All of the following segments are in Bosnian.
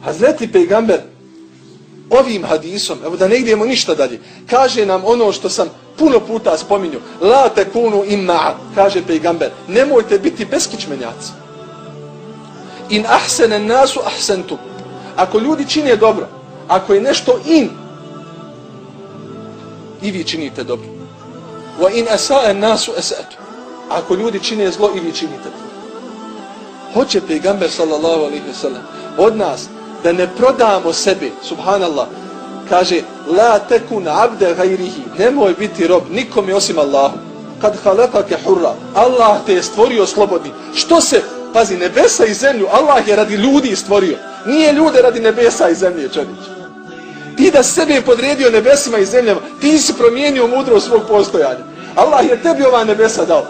Hazreti pejgamber ovim hadisom, evo da ne idemo ništa dalje, kaže nam ono što sam puno puta spominjao. La tekunu imma, kaže pejgamber, nemojte biti beskičmenjaci. In ahsene nasu ahsentu. Ako ljudi čine dobro, ako je nešto in, i vi činite dobro. Wa in asa'a nasu asa'tu. Ako ljudi čine zlo, i vi činite zlo. Hoće pejgamber sallallahu alejhi ve sellem od nas da ne prodamo sebe, subhanallah, kaže la tekun abde gajrihi, nemoj biti rob nikome osim Allahu. Kad halakake hurra, Allah te je stvorio slobodni. Što se, pazi, nebesa i zemlju, Allah je radi ljudi stvorio. Nije ljude radi nebesa i zemlje, čovječ. Ti da sebe podredio nebesima i zemljama, ti si promijenio mudrost svog postojanja. Allah je tebi ova nebesa dao.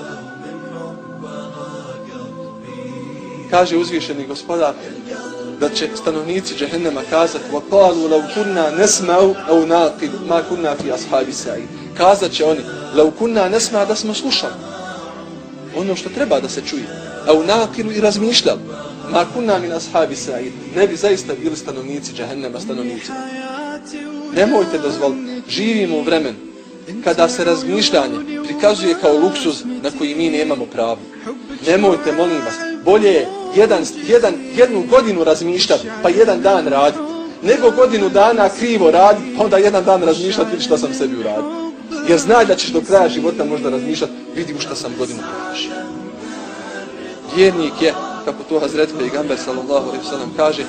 Kaže uzvišeni gospodar da će stanovnici džehennema kazati وَقَالُوا لَوْ كُنَّا نَسْمَعُ أَوْ نَاقِلُ مَا كُنَّا فِي أَصْحَابِ السَّعِيرِ. Kazat će oni لَوْ كُنَّا نَسْمَعُ da smo slušali ono što treba da se čuje. أَوْ نَاقِلُ i razmišljali. مَا كُنَّا مِنْ أَصْحَابِ السَّعِيرِ. Ne bi zaista bili stanovnici džehennema, stanovnici. Nemojte dozvoliti. Živimo u vremenu kada se razmišljanje prikazuje kao luksuz na koji mi nemamo pravo. Nemojte, molim vas, bolje je jednu godinu razmišljati pa jedan dan raditi, nego godinu dana krivo raditi pa onda jedan dan razmišljati vidi šta sam sebi uradio. Jer znaj da ćeš do kraja života možda razmišljati, vidi šta sam godinu prošao. Vjernik je, kako to Hazret pejgamber sallallahu alejhi ve sellem kaže,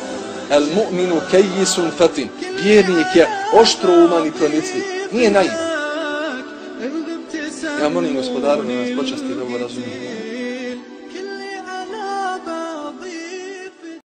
el mu'minu kayyisun fatin. Vjernik je oštrouman i pronicljiv, nije naivan. Ja molim gospodaru da nas počasti da ovo razumije.